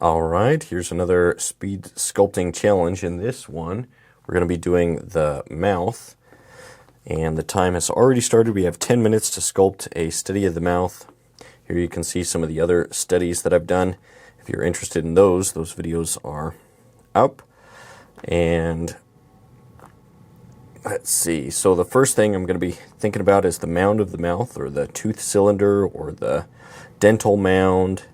All right, here's another speed sculpting challenge. In this one, we're going to be doing the mouth, and the time has already started. We have 10 minutes to sculpt a study of the mouth. Here you can see some of the other studies that I've done. If you're interested in those videos are up. And let's see, so the first thing I'm going to be thinking about is the mound of the mouth, or the tooth cylinder, or the dental mound.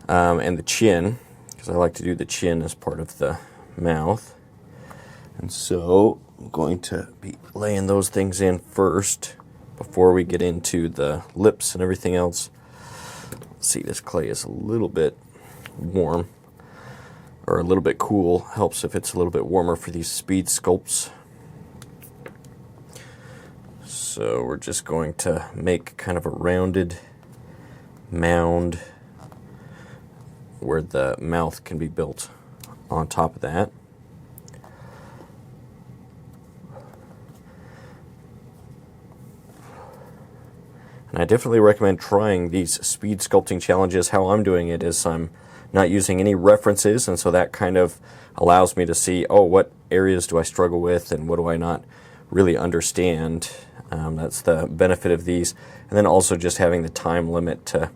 And the chin, because I like to do the chin as part of the mouth. And so I'm going to be laying those things in first before we get into the lips and everything else. Let's see, this clay is a little bit warm, or a little bit cool. Helps if it's a little bit warmer for these speed sculpts. So we're just going to make kind of a rounded mound where the mouth can be built on top of that. And I definitely recommend trying these speed sculpting challenges. How I'm doing it is I'm not using any references, and so that kind of allows me to see, oh, what areas do I struggle with and what do I not really understand. That's the benefit of these. And then also just having the time limit to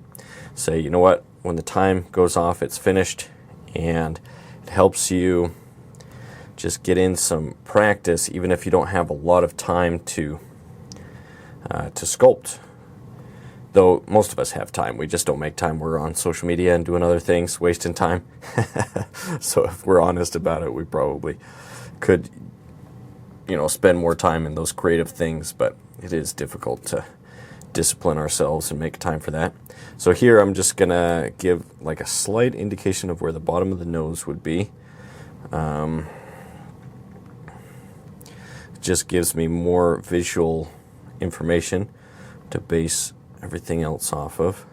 say, you know what, when the time goes off, it's finished, and it helps you just get in some practice, even if you don't have a lot of time to sculpt. Though most of us have time, we just don't make time. We're on social media and doing other things, wasting time. So if we're honest about it, we probably could, spend more time in those creative things, but it is difficult to discipline ourselves and make time for that. So here I'm just gonna give like a slight indication of where the bottom of the nose would be. It just gives me more visual information to base everything else off of.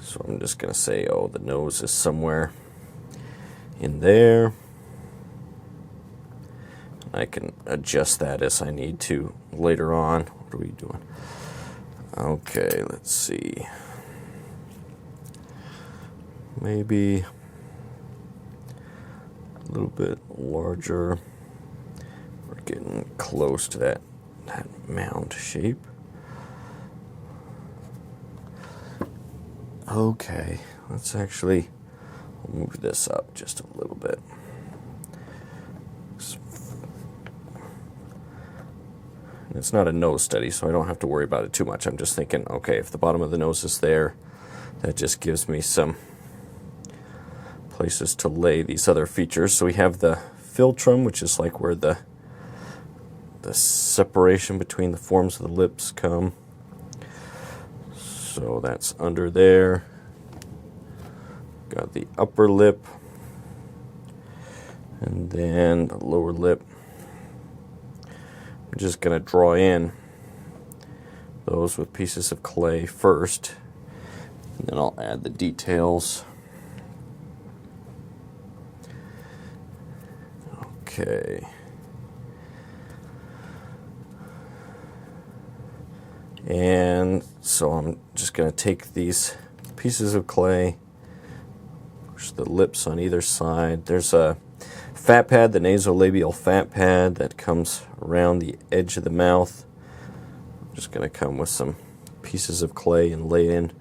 So I'm just gonna say, oh, the nose is somewhere in there. I can adjust that as I need to later on. What are we doing? Okay, let's see. Maybe a little bit larger. We're getting close to that mound shape. Okay, let's actually move this up just a little bit. It's not a nose study, so I don't have to worry about it too much. I'm just thinking, okay, if the bottom of the nose is there, that just gives me some places to lay these other features. So we have the philtrum, which is like where the separation between the forms of the lips come. So that's under there. Got the upper lip, and then the lower lip. I'm just going to draw in those with pieces of clay first, and then I'll add the details. Okay. And so I'm just going to take these pieces of clay, push the lips on either side. There's a fat pad, the nasolabial fat pad that comes around the edge of the mouth. I'm just going to come with some pieces of clay and lay in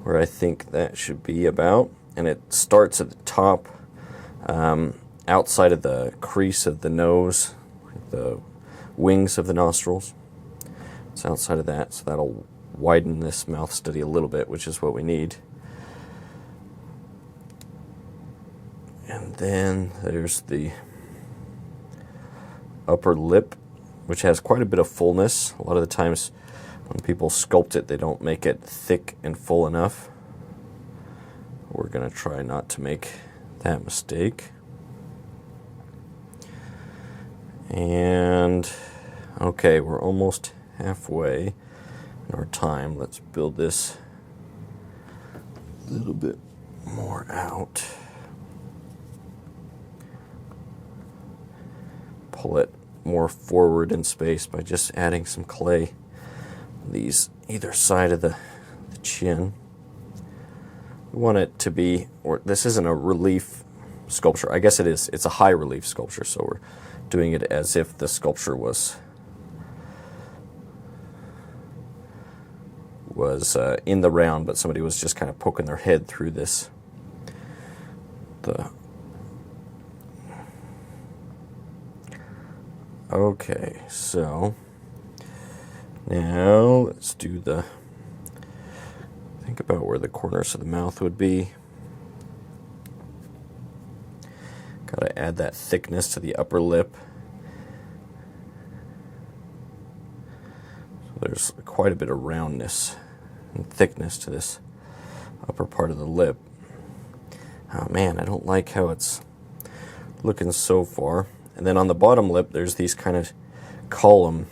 where I think that should be about. And it starts at the top, outside of the crease of the nose, the wings of the nostrils. It's outside of that, so that'll widen this mouth study a little bit, which is what we need. And then there's the upper lip, which has quite a bit of fullness. A lot of the times when people sculpt it, they don't make it thick and full enough. We're going to try not to make that mistake. And okay, we're almost halfway in our time. Let's build this a little bit more out. Pull it more forward in space by just adding some clay these either side of the chin. We want it to be, or this isn't a relief sculpture. I guess it is. It's a high relief sculpture, so we're doing it as if the sculpture was in the round, but somebody was just kind of poking their head through this. Okay, so now let's do think about where the corners of the mouth would be. Gotta add that thickness to the upper lip. So there's quite a bit of roundness and thickness to this upper part of the lip. Oh man, I don't like how it's looking so far. And then on the bottom lip, there's these kind of column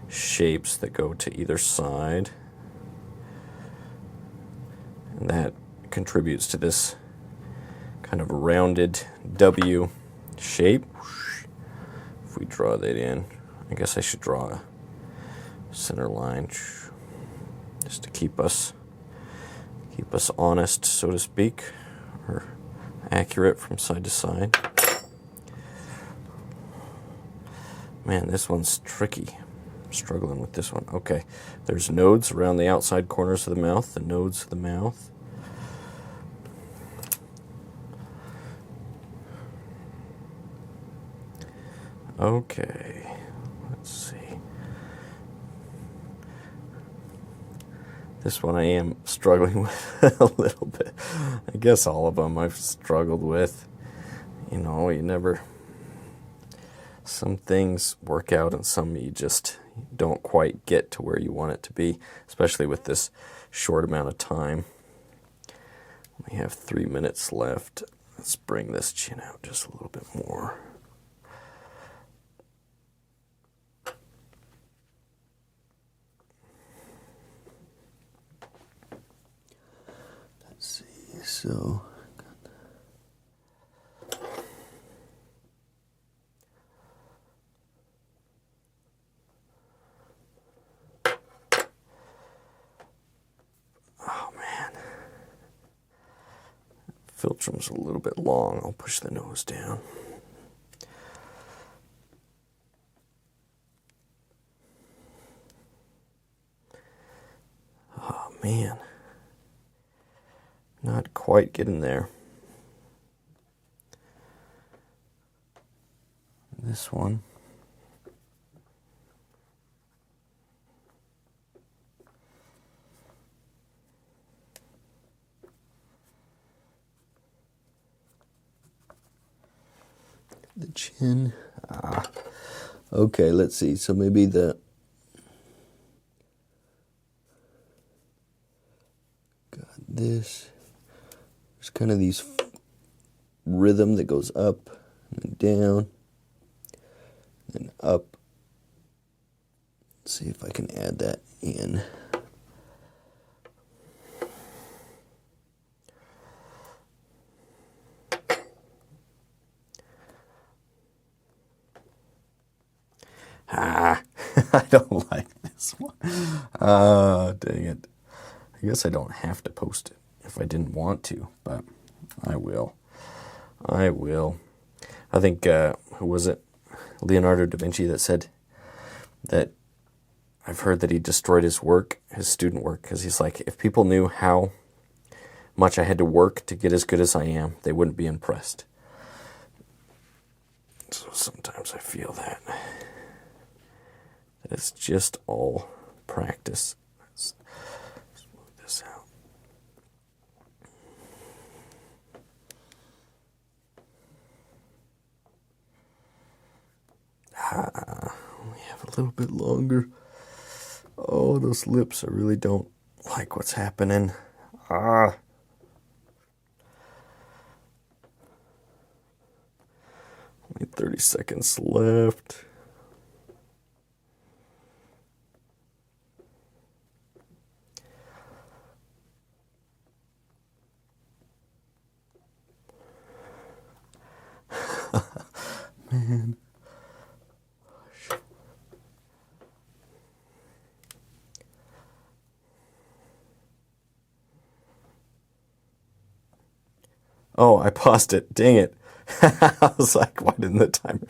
shapes that go to either side. And that contributes to this kind of rounded W shape. If we draw that in, I guess I should draw a center line just to keep us honest, so to speak, or accurate from side to side. Man, this one's tricky. I'm struggling with this one. Okay, there's nodes around the outside corners of the mouth, the nodes of the mouth. Okay, let's see. This one I am struggling with a little bit. I guess all of them I've struggled with. You know, some things work out and some you just don't quite get to where you want it to be, especially with this short amount of time. We have 3 minutes left. Let's bring this chin out just a little bit more. Let's see, so Filtrum's a little bit long. I'll push the nose down. Oh man, not quite getting there. This one. The chin. Okay, let's see. So maybe got this. There's kind of these rhythm that goes up and down and up. Let's see if I can add that in. I don't like this one. Dang it. I guess I don't have to post it if I didn't want to, but I will. I think, who was it? Leonardo da Vinci that said that I've heard that he destroyed his student work, because he's like, if people knew how much I had to work to get as good as I am, they wouldn't be impressed. So sometimes I feel that. It's just all practice. Let's move this out. We have a little bit longer. Oh, those lips, I really don't like what's happening. Only 30 seconds left. Man. Oh, I paused it. Dang it. I was like, why didn't the timer?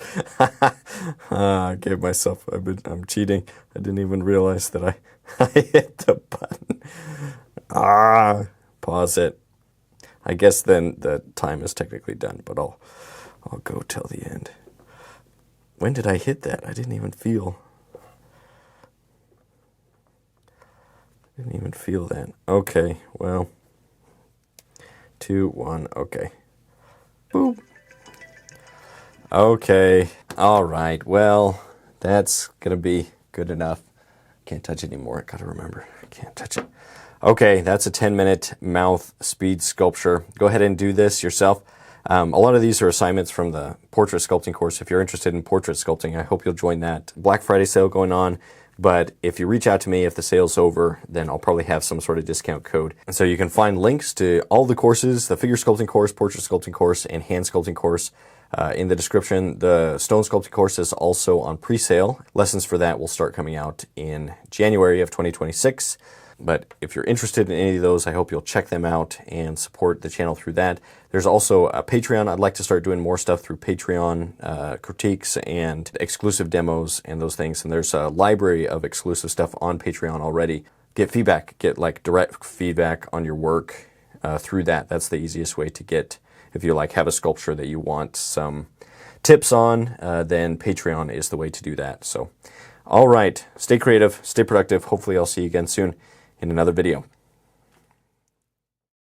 I gave myself, I'm cheating. I didn't even realize that I hit the button. Pause it. I guess then the time is technically done, but I'll go till the end. When did I hit that? I didn't even feel. Didn't even feel that. Okay, well. 2, 1, okay. Boop. Okay, all right, well, that's gonna be good enough. Can't touch it anymore, I gotta remember, I can't touch it. Okay, that's a 10-minute mouth speed sculpture. Go ahead and do this yourself. A lot of these are assignments from the portrait sculpting course. If you're interested in portrait sculpting, I hope you'll join that. Black Friday sale going on, but if you reach out to me, if the sale's over, then I'll probably have some sort of discount code. And so you can find links to all the courses, the figure sculpting course, portrait sculpting course, and hand sculpting course in the description. The stone sculpting course is also on pre-sale. Lessons for that will start coming out in January of 2026. But if you're interested in any of those, I hope you'll check them out and support the channel through that. There's also a Patreon. I'd like to start doing more stuff through Patreon, critiques and exclusive demos and those things. And there's a library of exclusive stuff on Patreon already. Get feedback, get like direct feedback on your work through that. That's the easiest way to get, if you like have a sculpture that you want some tips on, then Patreon is the way to do that. So, all right, stay creative, stay productive. Hopefully I'll see you again soon in another video.